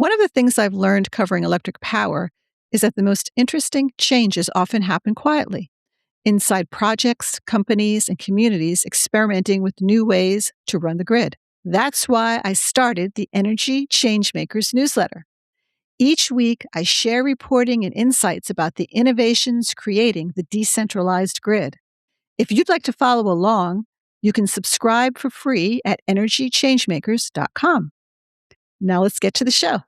One of the things I've learned covering electric power is that the most interesting changes often happen quietly, inside projects, companies, and communities experimenting with new ways to run the grid. That's why I started the Energy Changemakers newsletter. Each week, I share reporting and insights about the innovations creating the decentralized grid. If you'd like to follow along, you can subscribe for free at energychangemakers.com. Now let's get to the show.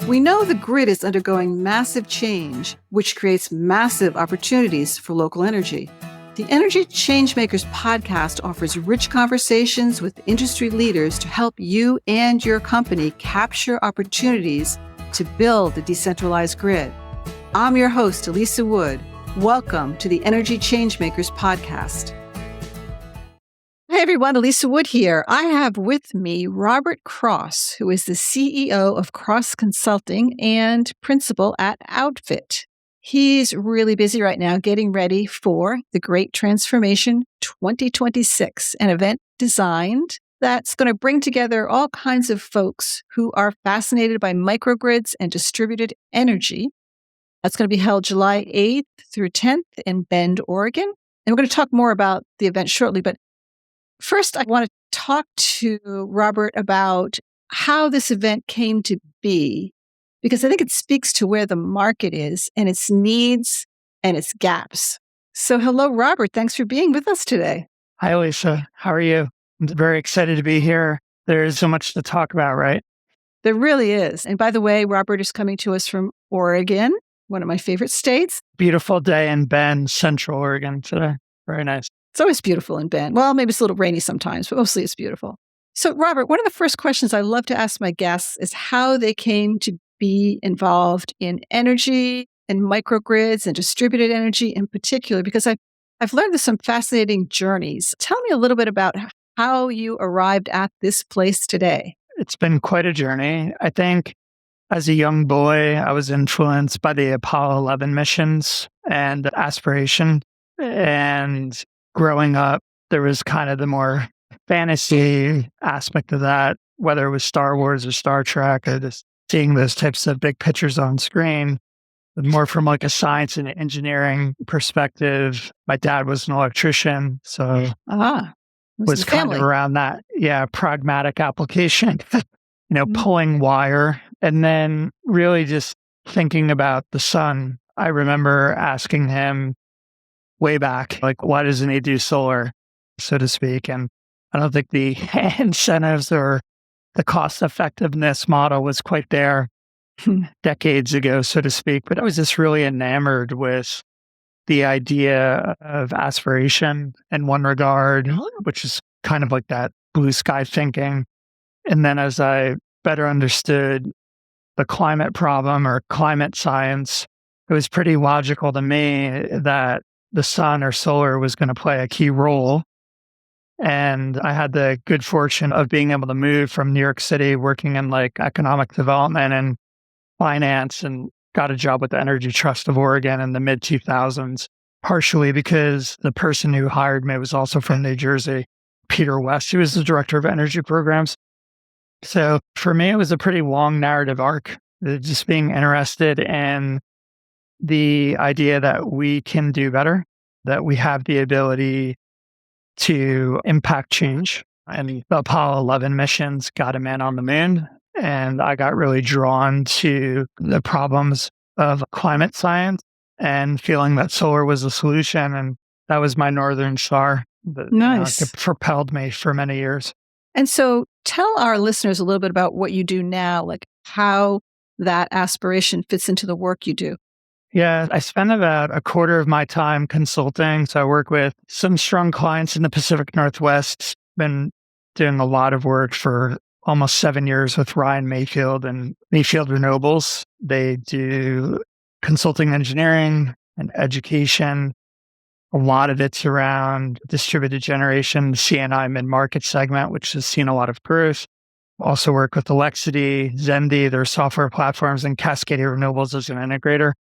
We know the grid is undergoing massive change, which creates massive opportunities for local energy. The Energy Changemakers podcast offers rich conversations with industry leaders to help you and your company capture opportunities to build the decentralized grid. I'm your host, Elisa Wood. Welcome to the Energy Changemakers podcast. Hey everyone, Elisa Wood here. I have with me Robert Cross, who is the CEO of Cross Consulting and principal at Outfit. He's really busy right now getting ready for the Great Transformation 2026, an event designed that's going to bring together all kinds of folks who are fascinated by microgrids and distributed energy. That's going to be held July 8th through 10th in Bend, Oregon. And we're going to talk more about the event shortly, but first, I want to talk to Robert about how this event came to be, because I think it speaks to where the market is and its needs and its gaps. So hello, Robert. Thanks for being with us today. Hi, Lisa. How are you? I'm very excited to be here. There is so much to talk about, right? There really is. And by the way, Robert is coming to us from Oregon, one of my favorite states. Beautiful day in Bend, Central Oregon today. Very nice. It's always beautiful in Bend. Well, maybe it's a little rainy sometimes, but mostly it's beautiful. So, Robert, one of the first questions I love to ask my guests is how they came to be involved in energy and microgrids and distributed energy in particular, because I've learned there's some fascinating journeys. Tell me a little bit about how you arrived at this place today. It's been quite a journey. I think as a young boy, I was influenced by the Apollo 11 missions and aspiration. And growing up, there was kind of the more fantasy aspect of that, whether it was Star Wars or Star Trek, or just seeing those types of big pictures on screen, but more from like a science and engineering perspective. My dad was an electrician, so was kind of around that, pragmatic application, pulling wire, and then really just thinking about the sun. I remember asking him way back, like, why doesn't he do solar, so to speak? And I don't think the incentives or the cost effectiveness model was quite there decades ago, so to speak. But I was just really enamored with the idea of aspiration in one regard, which is kind of like that blue sky thinking. And then as I better understood the climate problem or climate science, it was pretty logical to me that the sun or solar was going to play a key role. And I had the good fortune of being able to move from New York City, working in like economic development and finance, and got a job with the Energy Trust of Oregon in the mid 2000s, partially because the person who hired me was also from New Jersey, Peter West, who was the director of energy programs. So for me, it was a pretty long narrative arc, just being interested in the idea that we can do better, that we have the ability to impact change. And the Apollo 11 missions got a man on the moon. And I got really drawn to the problems of climate science and feeling that solar was a solution. And that was my Northern Star that it propelled me for many years. And so tell our listeners a little bit about what you do now, like how that aspiration fits into the work you do. Yeah, I spend about a quarter of my time consulting. So I work with some strong clients in the Pacific Northwest. Been doing a lot of work for almost 7 years with Ryan Mayfield and Mayfield Renewables. They do consulting engineering and education. A lot of it's around distributed generation, the CNI mid-market segment, which has seen a lot of growth. Also work with Alexity, Zendi, their software platforms, and Cascadia Renewables as an integrator.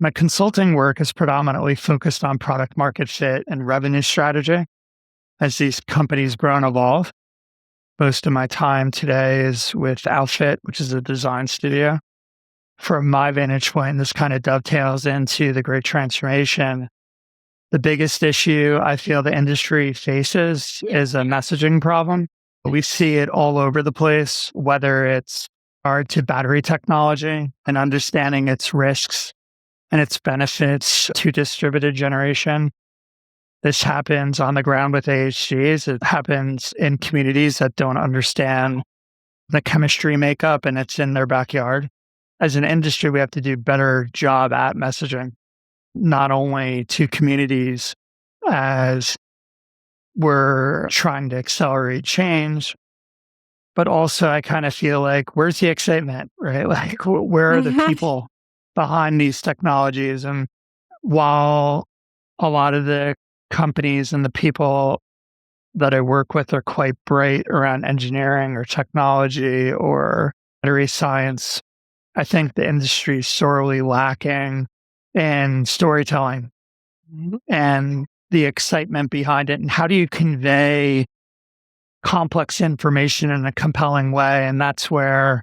My consulting work is predominantly focused on product market fit and revenue strategy as these companies grow and evolve. most of my time today is with Outfit, which is a design studio. From my vantage point, this kind of dovetails into the great transformation. The biggest issue I feel the industry faces is a messaging problem. We see it all over the place, whether it's regard to battery technology and understanding its risks and its benefits to distributed generation. This happens on the ground with AHGs. It happens in communities that don't understand the chemistry makeup and it's in their backyard. As an industry, we have to do a better job at messaging, not only to communities as we're trying to accelerate change, but also I kind of feel like, where's the excitement, right? Like, where are the people behind these technologies? And while a lot of the companies and the people that I work with are quite bright around engineering or technology or battery science, I think the industry is sorely lacking in storytelling and the excitement behind it. And how do you convey complex information in a compelling way? And that's where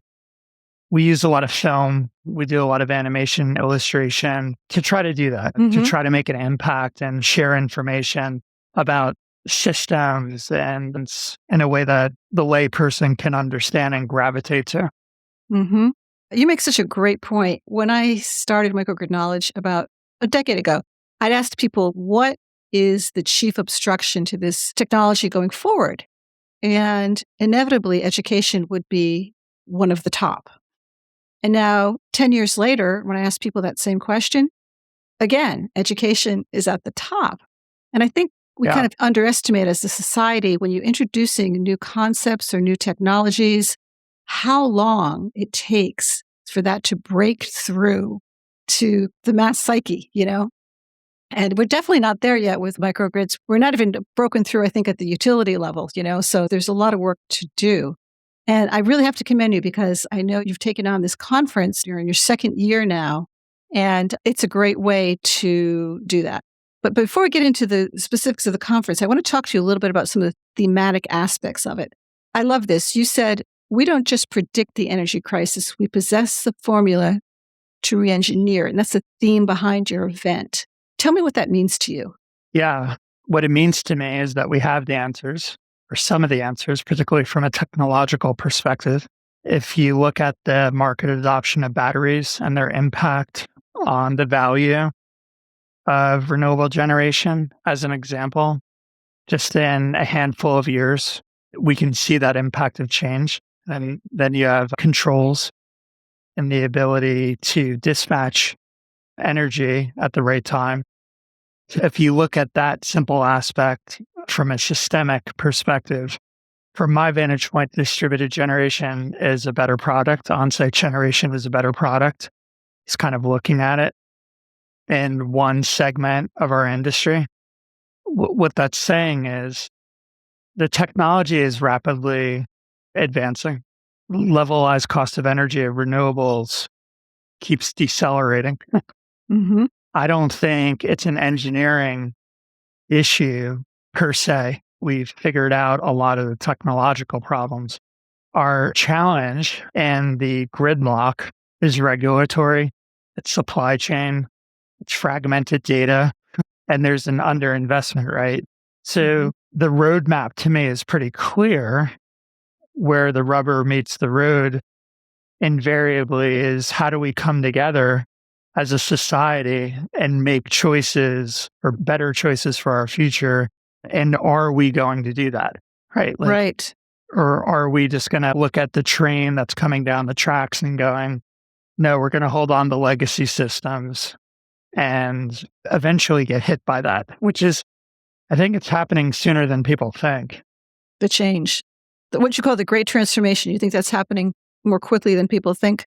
we use a lot of film. We do a lot of animation, illustration to try to do that, to try to make an impact and share information about systems and in a way that the lay person can understand and gravitate to. You make such a great point. When I started Microgrid Knowledge about a decade ago, I'd asked people, what is the chief obstruction to this technology going forward? And inevitably, education would be one of the top. And now, 10 years later, when I ask people that same question, again, education is at the top. And I think we kind of underestimate as a society when you're introducing new concepts or new technologies, how long it takes for that to break through to the mass psyche, And we're definitely not there yet with microgrids. We're not even broken through, I think, at the utility level, So there's a lot of work to do. And I really have to commend you because I know you've taken on this conference. You're in your second year now, and it's a great way to do that. But before we get into the specifics of the conference, I want to talk to you a little bit about some of the thematic aspects of it. I love this. You said, we don't just predict the energy crisis. We possess the formula to re-engineer. And that's the theme behind your event. Tell me what that means to you. Yeah. What it means to me is that we have the answers, or some of the answers, particularly from a technological perspective. If you look at the market adoption of batteries and their impact on the value of renewable generation, as an example, just in a handful of years, we can see that impact of change. And then you have controls and the ability to dispatch energy at the right time. If you look at that simple aspect from a systemic perspective, from my vantage point, distributed generation is a better product. On-site generation is a better product. It's kind of looking at it in one segment of our industry. What that's saying is the technology is rapidly advancing. Levelized cost of energy of renewables keeps decelerating. I don't think it's an engineering issue per se. We've figured out a lot of the technological problems. Our challenge and the gridlock is regulatory, it's supply chain, it's fragmented data, and there's an underinvestment, right? So the roadmap to me is pretty clear. Where the rubber meets the road invariably is, how do we come together as a society and make choices or better choices for our future? And are we going to do that? Right. Right. Or are we just going to look at the train that's coming down the tracks and going, no, we're going to hold on to legacy systems and eventually get hit by that, which is, I think it's happening sooner than people think. The change, what you call the great transformation, you think that's happening more quickly than people think?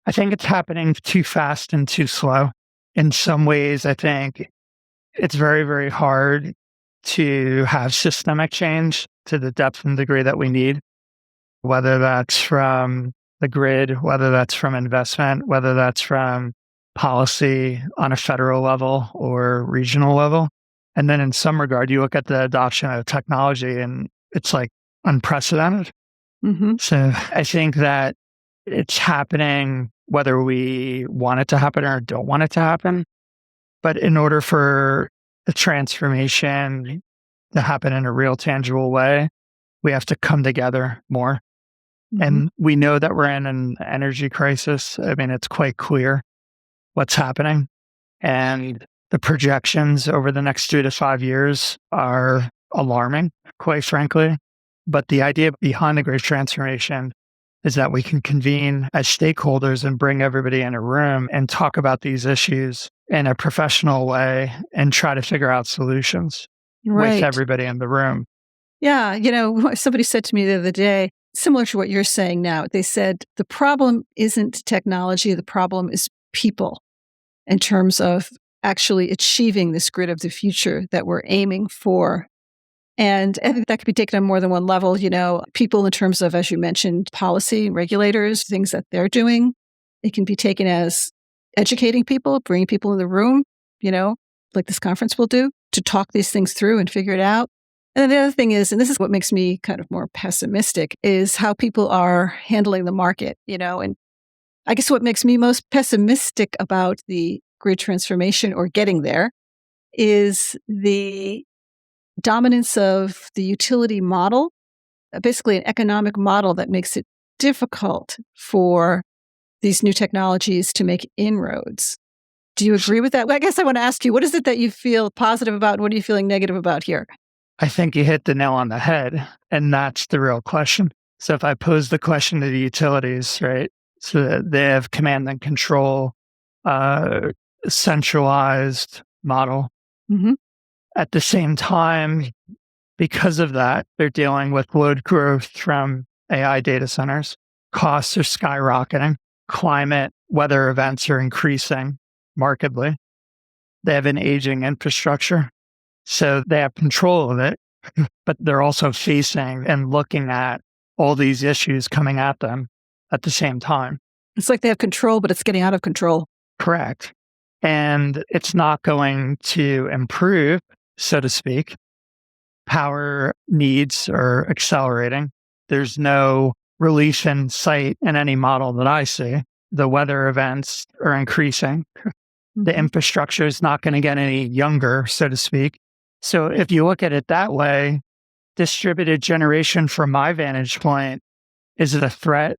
I think it's happening too fast and too slow. In some ways, I think it's very, very hard to have systemic change to the depth and degree that we need, whether that's from the grid, whether that's from investment, whether that's from policy on a federal level or regional level. And then in some regard, you look at the adoption of technology and it's like unprecedented. Hmm. So I think that it's happening whether we want it to happen or don't want it to happen. But in order for the transformation to happen in a real, tangible way, we have to come together more. Hmm. And we know that we're in an energy crisis. I mean, it's quite clear what's happening. And the projections over the next 3 to 5 years are alarming, quite frankly. But the idea behind the great transformation is that we can convene as stakeholders and bring everybody in a room and talk about these issues in a professional way and try to figure out solutions with Right. everybody in the room. Yeah. Somebody said to me the other day, similar to what you're saying now, they said the problem isn't technology, the problem is people in terms of actually achieving this grid of the future that we're aiming for. And I think that could be taken on more than one level. People in terms of, as you mentioned, policy, regulators, things that they're doing. It can be taken as educating people, bringing people in the room, you know, like this conference will do, to talk these things through and figure it out. And then the other thing is, and this is what makes me kind of more pessimistic, is how people are handling the market, and I guess what makes me most pessimistic about the grid transformation or getting there is the dominance of the utility model, basically an economic model that makes it difficult for these new technologies to make inroads. Do you agree with that? Well, I guess I want to ask you, what is it that you feel positive about? What are you feeling negative about here? I think you hit the nail on the head, and that's the real question. So if I pose the question to the utilities, right? So that they have command and control, uh, centralized model. Hmm. At the same time, because of that, they're dealing with load growth from AI data centers. Costs are skyrocketing. Climate weather events are increasing markedly. They have an aging infrastructure. So they have control of it, but they're also facing and looking at all these issues coming at them at the same time. It's like they have control, but it's getting out of control. Correct. And it's not going to improve, so to speak. Power needs are accelerating. There's no relief in sight in any model that I see. The weather events are increasing. The Mhm. infrastructure is not going to get any younger, so to speak. So if you look at it that way, distributed generation from my vantage point, is it a threat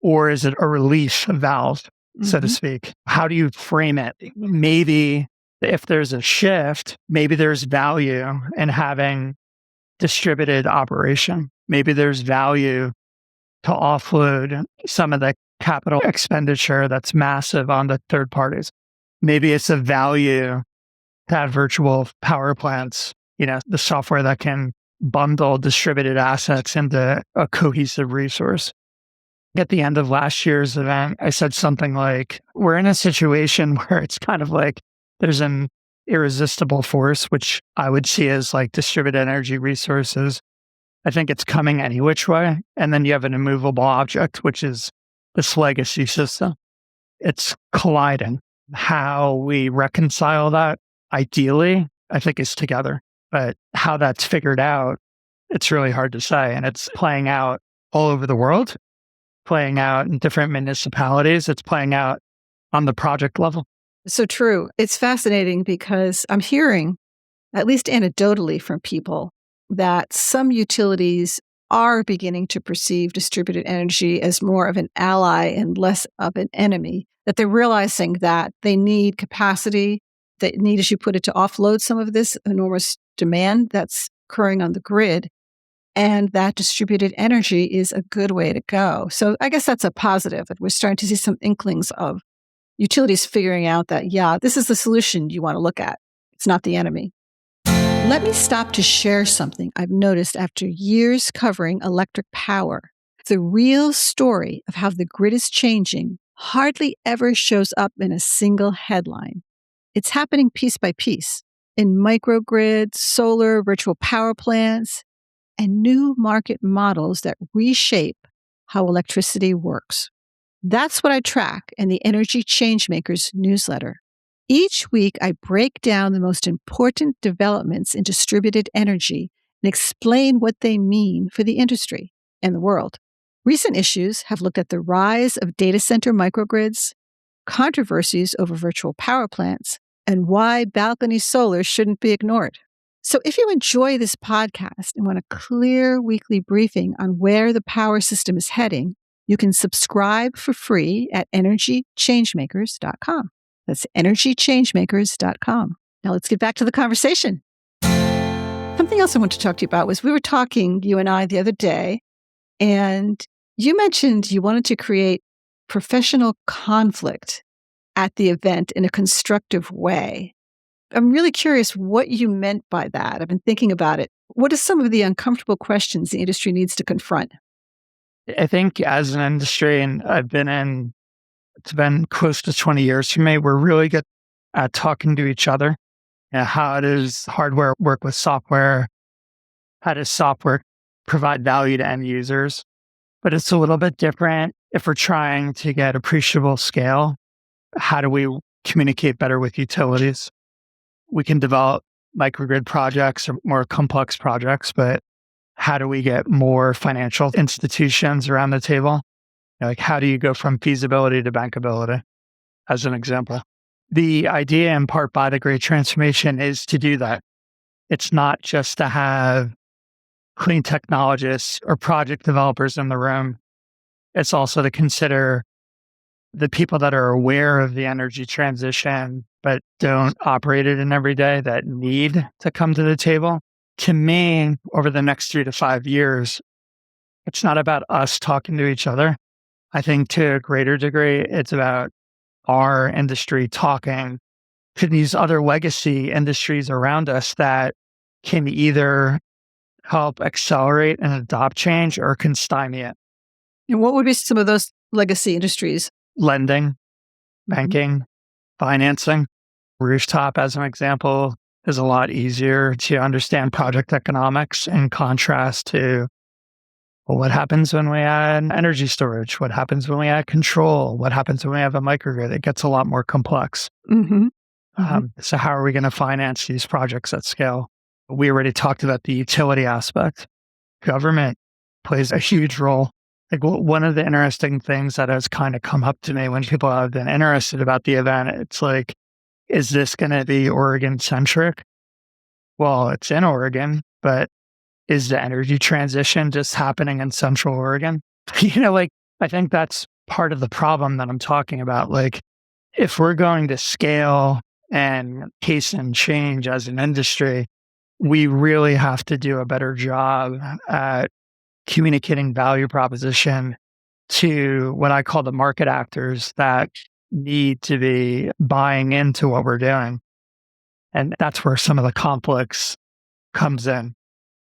or is it a relief valve, so to Mhm. speak? How do you frame it? Maybe if there's a shift, maybe there's value in having distributed operation. Maybe there's value to offload some of the capital expenditure that's massive on the third parties. Maybe it's a value to have virtual power plants, the software that can bundle distributed assets into a cohesive resource. At the end of last year's event, I said something like, we're in a situation where it's kind of like there's an irresistible force, which I would see as like distributed energy resources. I think it's coming any which way. And then you have an immovable object, which is this legacy system. It's colliding. How we reconcile that, ideally, I think is together. But how that's figured out, it's really hard to say. And it's playing out all over the world, playing out in different municipalities. It's playing out on the project level. So true. It's fascinating because I'm hearing, at least anecdotally from people, that some utilities are beginning to perceive distributed energy as more of an ally and less of an enemy, that they're realizing that they need capacity, they need, as you put it, to offload some of this enormous demand that's occurring on the grid, and that distributed energy is a good way to go. So I guess that's a positive, that we're starting to see some inklings of utilities figuring out that, yeah, this is the solution you want to look at. It's not the enemy. Let me stop to share something I've noticed after years covering electric power. The real story of how the grid is changing hardly ever shows up in a single headline. It's happening piece by piece in microgrids, solar, virtual power plants, and new market models that reshape how electricity works. That's what I track in the Energy Changemakers newsletter. Each week, I break down the most important developments in distributed energy and explain what they mean for the industry and the world. Recent issues have looked at the rise of data center microgrids, controversies over virtual power plants, and why balcony solar shouldn't be ignored. So if you enjoy this podcast and want a clear weekly briefing on where the power system is heading, you can subscribe for free at energychangemakers.com. That's energychangemakers.com. Now let's get back to the conversation. Something else I want to talk to you about was we were talking, you and I, the other day, and you mentioned you wanted to create professional conflict at the event in a constructive way. I'm really curious what you meant by that. I've been thinking about it. What are some of the uncomfortable questions the industry needs to confront? I think as an industry, and it's been close to 20 years for me, we're really good at talking to each other. How does hardware work with software? How does software provide value to end users? But it's a little bit different if we're trying to get appreciable scale. How do we communicate better with utilities? We can develop microgrid projects or more complex projects, but how do we get more financial institutions around the table? Like, how do you go from feasibility to bankability, as an example? The idea, in part by the Great Transformation, is to do that. It's not just to have clean technologists or project developers in the room. It's also to consider the people that are aware of the energy transition, but don't operate it in every day, that need to come to the table. To me, over the next 3 to 5 years, it's not about us talking to each other. I think to a greater degree, it's about our industry talking to these other legacy industries around us that can either help accelerate and adopt change or can stymie it. And what would be some of those legacy industries? Lending, banking, financing. Rooftop, as an example, is a lot easier to understand project economics in contrast to, well, what happens when we add energy storage? What happens when we add control? What happens when we have a microgrid? It gets a lot more complex. So how are we going to finance these projects at scale? We already talked about the utility aspect. Government plays a huge role. Like, one of the interesting things that has kind of come up to me when people have been interested about the event, it's like, is this going to be Oregon centric? Well, it's in Oregon, but is the energy transition just happening in Central Oregon? I think that's part of the problem that I'm talking about. Like, if we're going to scale and hasten change as an industry, we really have to do a better job at communicating value proposition to what I call the market actors that need to be buying into what we're doing. And that's where some of the conflicts comes in.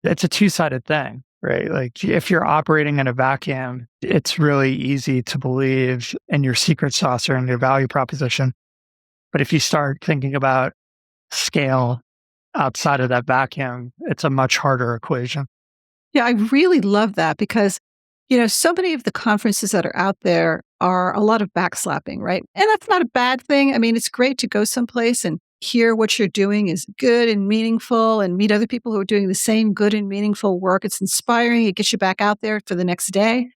It's a two-sided thing, right? Like, if you're operating in a vacuum, it's really easy to believe in your secret sauce or in your value proposition. But if you start thinking about scale outside of that vacuum, it's a much harder equation. Yeah, I really love that because, so many of the conferences that are out there are a lot of backslapping, right? And that's not a bad thing. I mean, it's great to go someplace and hear what you're doing is good and meaningful and meet other people who are doing the same good and meaningful work. It's inspiring. It gets you back out there for the next day.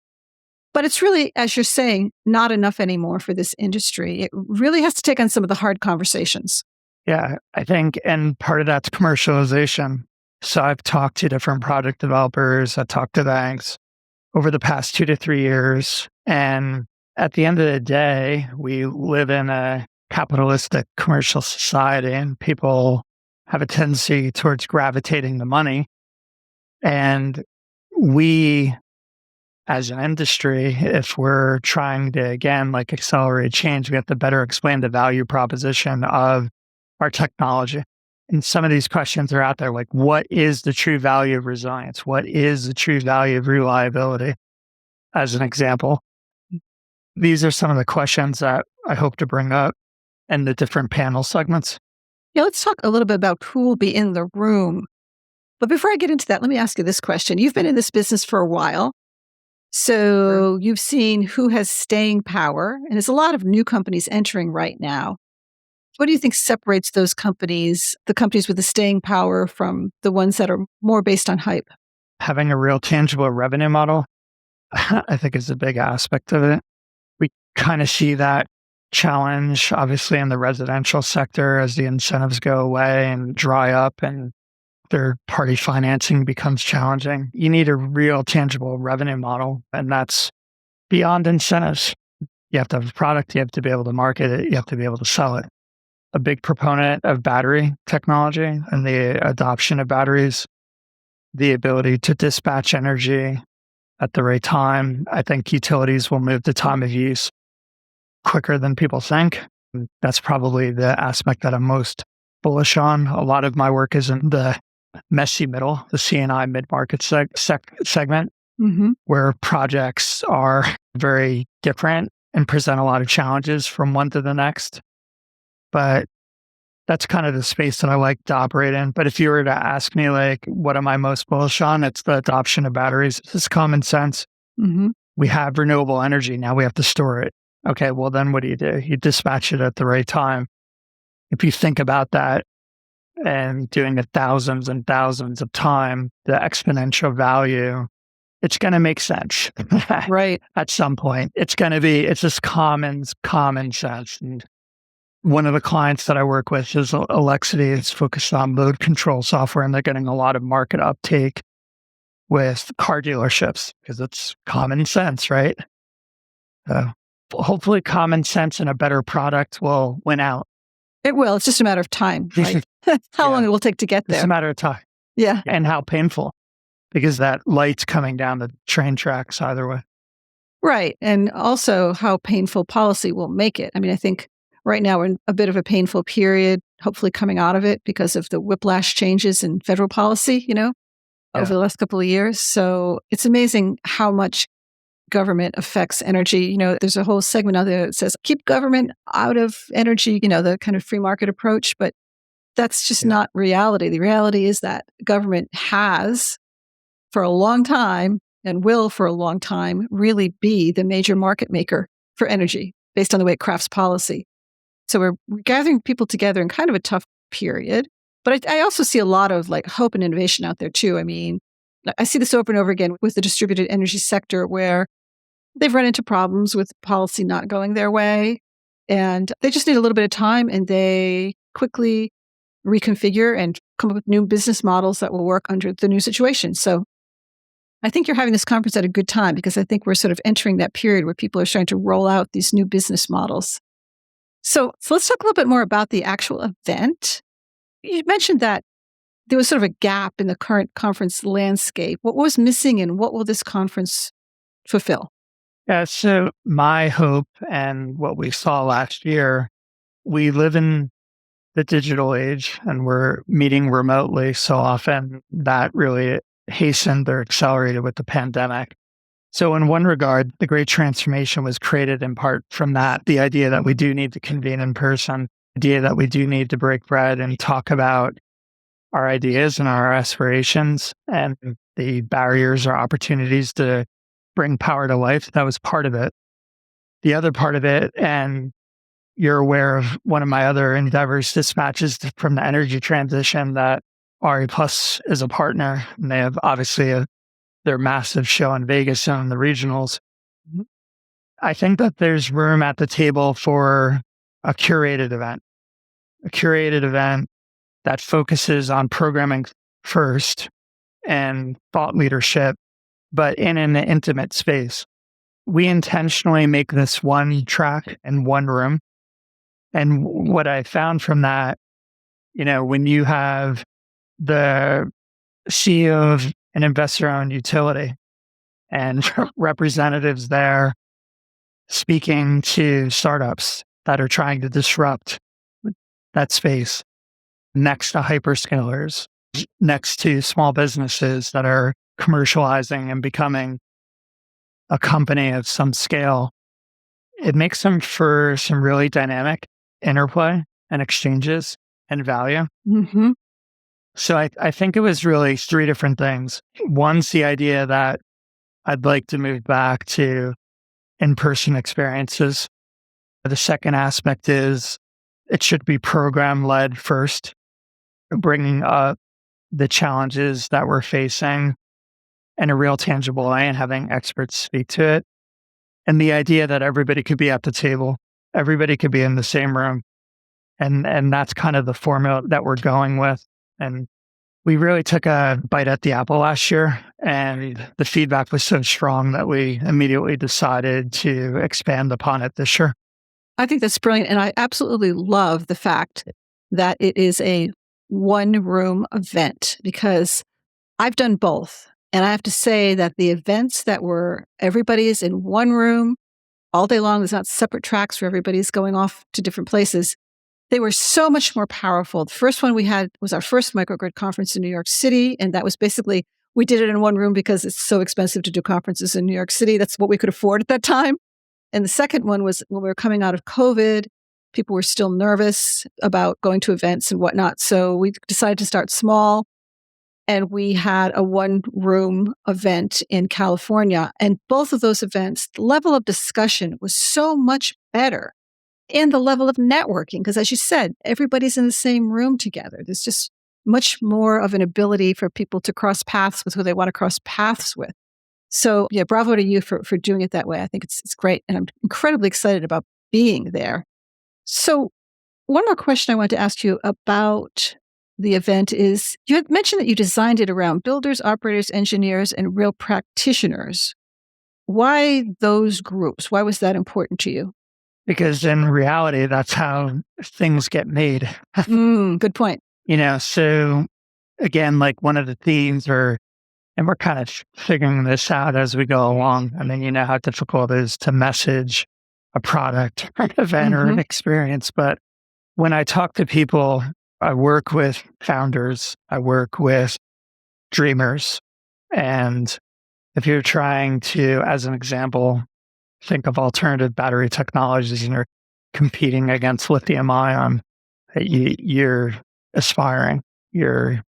But it's really, as you're saying, not enough anymore for this industry. It really has to take on some of the hard conversations. Yeah, I think, and part of that's commercialization. So I've talked to different project developers, I've talked to banks over the past 2 to 3 years. And at the end of the day, we live in a capitalistic commercial society and people have a tendency towards gravitating to money. And we, as an industry, if we're trying to, again, like, accelerate change, we have to better explain the value proposition of our technology. And some of these questions are out there, like, what is the true value of resilience? What is the true value of reliability? As an example, these are some of the questions that I hope to bring up in the different panel segments. Yeah, let's talk a little bit about who will be in the room. But before I get into that, let me ask you this question. You've been in this business for a while. So you've seen who has staying power, and there's a lot of new companies entering right now. What do you think separates those companies, the companies with the staying power, from the ones that are more based on hype? Having a real tangible revenue model, I think, is a big aspect of it. We kind of see that challenge, obviously, in the residential sector as the incentives go away and dry up and third-party financing becomes challenging. You need a real tangible revenue model, and that's beyond incentives. You have to have a product, you have to be able to market it, you have to be able to sell it. A big proponent of battery technology and the adoption of batteries, the ability to dispatch energy at the right time. I think utilities will move to time of use quicker than people think. That's probably the aspect that I'm most bullish on. A lot of my work is in the messy middle, the C&I mid-market segment, where projects are very different and present a lot of challenges from one to the next. But that's kind of the space that I like to operate in. But if you were to ask me, like, what am I most bullish on? It's the adoption of batteries. It's common sense. We have renewable energy. Now we have to store it. Okay, well, then what do? You dispatch it at the right time. If you think about that and doing it thousands and thousands of times, the exponential value, it's going to make sense. Right. At some point. It's just common sense. And one of the clients that I work with is Alexity. It's focused on load control software, and they're getting a lot of market uptake with car dealerships because it's common sense, right? Hopefully common sense and a better product will win out. It will. It's just a matter of time, right? How long it will take to get there. It's a matter of time. Yeah. And how painful, because that light's coming down the train tracks either way. Right. And also how painful policy will make it. I mean, I think right now we're in a bit of a painful period, hopefully coming out of it because of the whiplash changes in federal policy, over the last couple of years. So it's amazing how much government affects energy. There's a whole segment out there that says, keep government out of energy, the kind of free market approach. But that's just not reality. The reality is that government has, for a long time, and will for a long time, really be the major market maker for energy based on the way it crafts policy. So we're gathering people together in kind of a tough period. But I also see a lot of hope and innovation out there too. I mean, I see this over and over again with the distributed energy sector, where they've run into problems with policy not going their way, and they just need a little bit of time, and they quickly reconfigure and come up with new business models that will work under the new situation. So I think you're having this conference at a good time, because I think we're sort of entering that period where people are starting to roll out these new business models. So let's talk a little bit more about the actual event. You mentioned that there was sort of a gap in the current conference landscape. What was missing, and what will this conference fulfill? Yeah, so my hope, and what we saw last year, we live in the digital age and we're meeting remotely so often. That really hastened or accelerated with the pandemic. So in one regard, the great transformation was created in part from that, the idea that we do need to convene in person, the idea that we do need to break bread and talk about our ideas and our aspirations and the barriers or opportunities to bring power to life. That was part of it. The other part of it, and you're aware of one of my other endeavors, dispatches from the energy transition, that RE Plus is a partner, and they have obviously their massive show in Vegas and the regionals. I think that there's room at the table for a curated event that focuses on programming first and thought leadership, but in an intimate space. We intentionally make this one track in one room. And what I found from that, when you have the CEO of an investor-owned utility and representatives there speaking to startups that are trying to disrupt that space, next to hyperscalers, next to small businesses that are commercializing and becoming a company of some scale, it makes them for some really dynamic interplay and exchanges and value. So I think it was really three different things. One's the idea that I'd like to move back to in-person experiences. The second aspect is it should be program led first, bringing up the challenges that we're facing in a real tangible way and having experts speak to it. And the idea that everybody could be at the table, everybody could be in the same room. And that's kind of the formula that we're going with. And we really took a bite at the apple last year, and the feedback was so strong that we immediately decided to expand upon it this year. I think that's brilliant. And I absolutely love the fact that it is a one-room event, because I've done both. And I have to say that the events that were everybody is in one room all day long, there's not separate tracks where everybody's going off to different places. They were so much more powerful. The first one we had was our first microgrid conference in New York City. And that was basically, we did it in one room because it's so expensive to do conferences in New York City. That's what we could afford at that time. And the second one was when we were coming out of COVID. People were still nervous about going to events and whatnot. So we decided to start small. And we had a one-room event in California. And both of those events, the level of discussion was so much better. And the level of networking, because as you said, everybody's in the same room together. There's just much more of an ability for people to cross paths with who they want to cross paths with. So yeah, bravo to you for doing it that way. I think it's great. And I'm incredibly excited about being there. So one more question I wanted to ask you about the event is, you had mentioned that you designed it around builders, operators, engineers, and real practitioners. Why those groups? Why was that important to you? Because in reality, that's how things get made. Good point. So again, like one of the themes and we're kind of figuring this out as we go along. I mean, you know how difficult it is to message a product or an event or an experience. But when I talk to people, I work with founders, I work with dreamers. And if you're trying to, as an example, think of alternative battery technologies and you're competing against lithium ion, you're aspiring, you're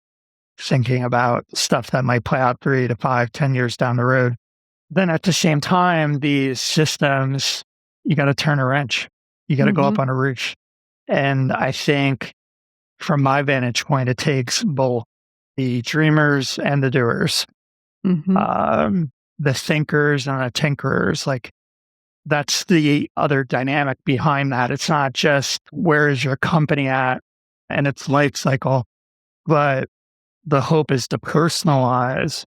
thinking about stuff that might play out 3 to 5, 10 years down the road. Then at the same time, these systems, you got to turn a wrench, you got to go up on a roof. And I think from my vantage point, it takes both the dreamers and the doers, the thinkers and the tinkerers. Like, that's the other dynamic behind that. It's not just where is your company at and its life cycle, but the hope is to personalize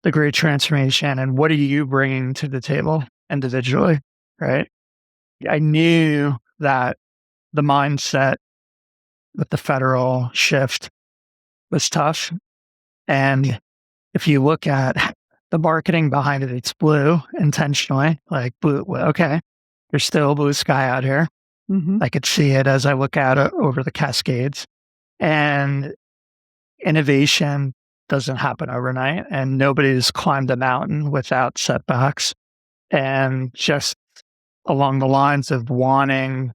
the great transformation and what are you bringing to the table individually, right? I knew that the mindset with the federal shift was tough. And if you look at the marketing behind it, it's blue intentionally, like blue. Okay, there's still blue sky out here. I could see it as I look out over the Cascades. And innovation doesn't happen overnight, and nobody's climbed a mountain without setbacks. And just along the lines of wanting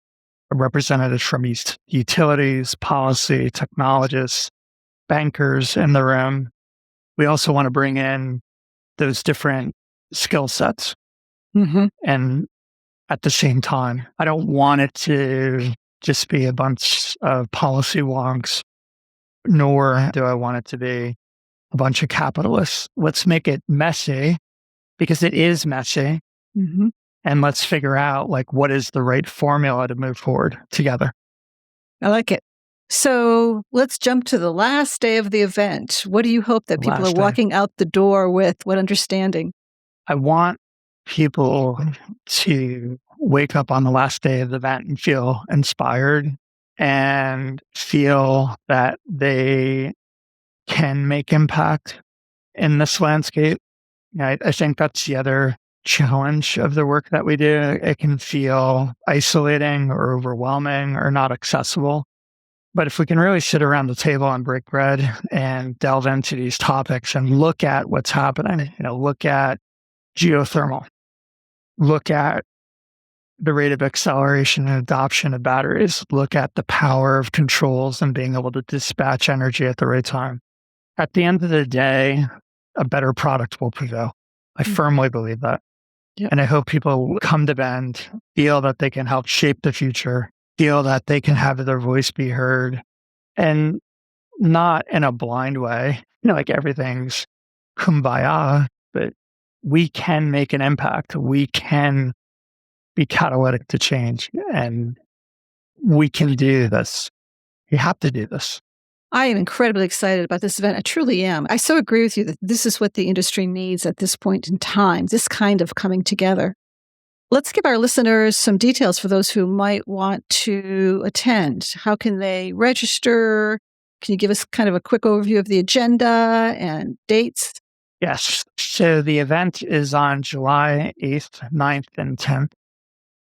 a representative from utilities, policy, technologists, bankers in the room, we also want to bring in those different skill sets. And at the same time, I don't want it to just be a bunch of policy wonks, nor do I want it to be a bunch of capitalists. Let's make it messy, because it is messy. And let's figure out like what is the right formula to move forward together. I like it. So let's jump to the last day of the event. What do you hope that people are walking out the door with? What understanding? I want people to wake up on the last day of the event and feel inspired and feel that they can make impact in this landscape. I think that's the other challenge of the work that we do. It can feel isolating or overwhelming or not accessible. But if we can really sit around the table and break bread and delve into these topics and look at what's happening, look at geothermal, look at the rate of acceleration and adoption of batteries, look at the power of controls and being able to dispatch energy at the right time. At the end of the day, a better product will prevail. I firmly believe that. And I hope people come to Bend, feel that they can help shape the future feel that they can have their voice be heard, and not in a blind way, like everything's kumbaya, but we can make an impact. We can be catalytic to change, and we can do this. You have to do this. I am incredibly excited about this event. I truly am. I so agree with you that this is what the industry needs at this point in time, this kind of coming together. Let's give our listeners some details for those who might want to attend. How can they register? Can you give us kind of a quick overview of the agenda and dates? Yes. So the event is on July 8th, 9th, and 10th.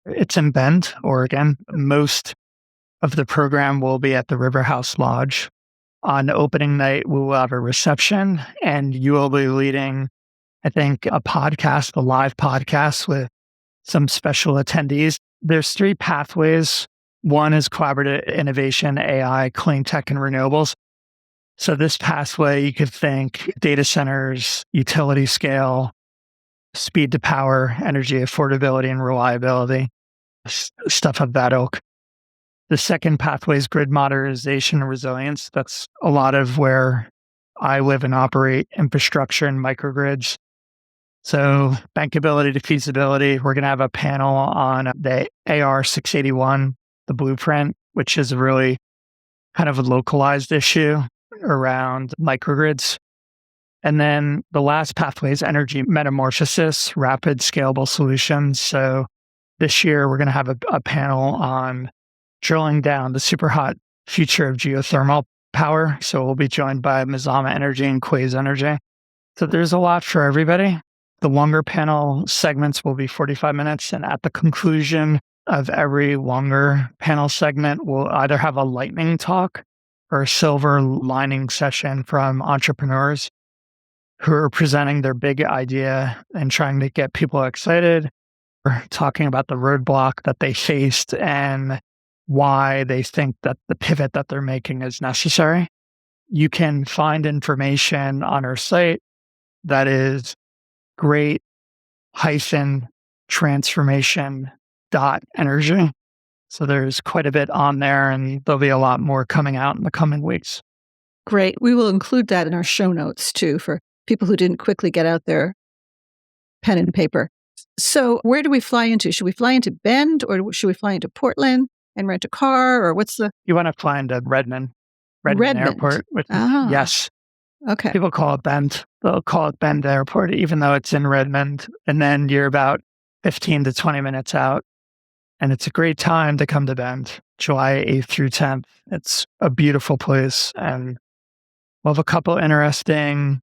It's in Bend, Oregon. Most of the program will be at the River House Lodge. On opening night, we will have a reception, and you will be leading, I think, a live podcast with some special attendees. There's 3 pathways. One is collaborative innovation, AI, clean tech, and renewables. So this pathway, you could think data centers, utility scale, speed to power, energy affordability and reliability, stuff of that ilk. The second pathway is grid modernization and resilience. That's a lot of where I live and operate infrastructure and microgrids. So bankability to feasibility, we're going to have a panel on the AR 681, the blueprint, which is really kind of a localized issue around microgrids. And then the last pathway is energy metamorphosis, rapid scalable solutions. So this year, we're going to have a panel on drilling down the super hot future of geothermal power. So we'll be joined by Mazama Energy and Quaise Energy. So there's a lot for everybody. The longer panel segments will be 45 minutes. And at the conclusion of every longer panel segment, we'll either have a lightning talk or a silver lining session from entrepreneurs who are presenting their big idea and trying to get people excited, or talking about the roadblock that they faced and why they think that the pivot that they're making is necessary. You can find information on our site that is great-transformation.energy. So there's quite a bit on there, and there'll be a lot more coming out in the coming weeks. Great. We will include that in our show notes too for people who didn't quickly get out their pen and paper. So where do we fly into? Should we fly into Bend, or should we fly into Portland and rent a car, or what's the... You want to fly into Redmond Airport. Yes. Okay. People call it Bend. They'll call it Bend Airport, even though it's in Redmond. And then you're about 15 to 20 minutes out. And it's a great time to come to Bend, July 8th through 10th. It's a beautiful place. And we'll have a couple interesting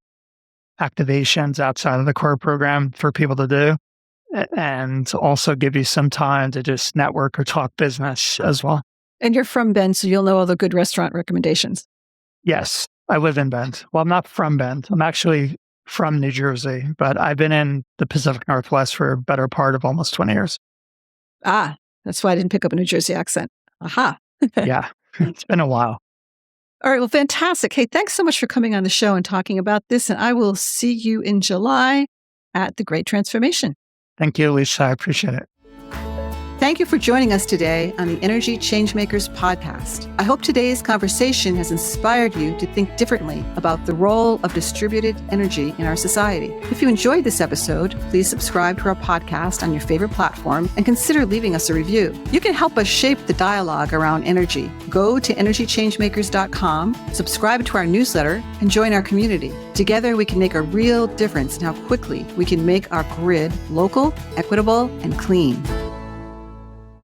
activations outside of the core program for people to do, and also give you some time to just network or talk business as well. And you're from Bend, so you'll know all the good restaurant recommendations. Yes, I live in Bend. Well, I'm not from Bend. I'm actually from New Jersey, but I've been in the Pacific Northwest for a better part of almost 20 years. Ah, that's why I didn't pick up a New Jersey accent. Aha. Yeah, it's been a while. All right, well, fantastic. Hey, thanks so much for coming on the show and talking about this, and I will see you in July at the Great Transformation. Thank you, Lisa. I appreciate it. Thank you for joining us today on the Energy Changemakers Podcast. I hope today's conversation has inspired you to think differently about the role of distributed energy in our society. If you enjoyed this episode, please subscribe to our podcast on your favorite platform and consider leaving us a review. You can help us shape the dialogue around energy. Go to energychangemakers.com, subscribe to our newsletter, and join our community. Together, we can make a real difference in how quickly we can make our grid local, equitable, and clean.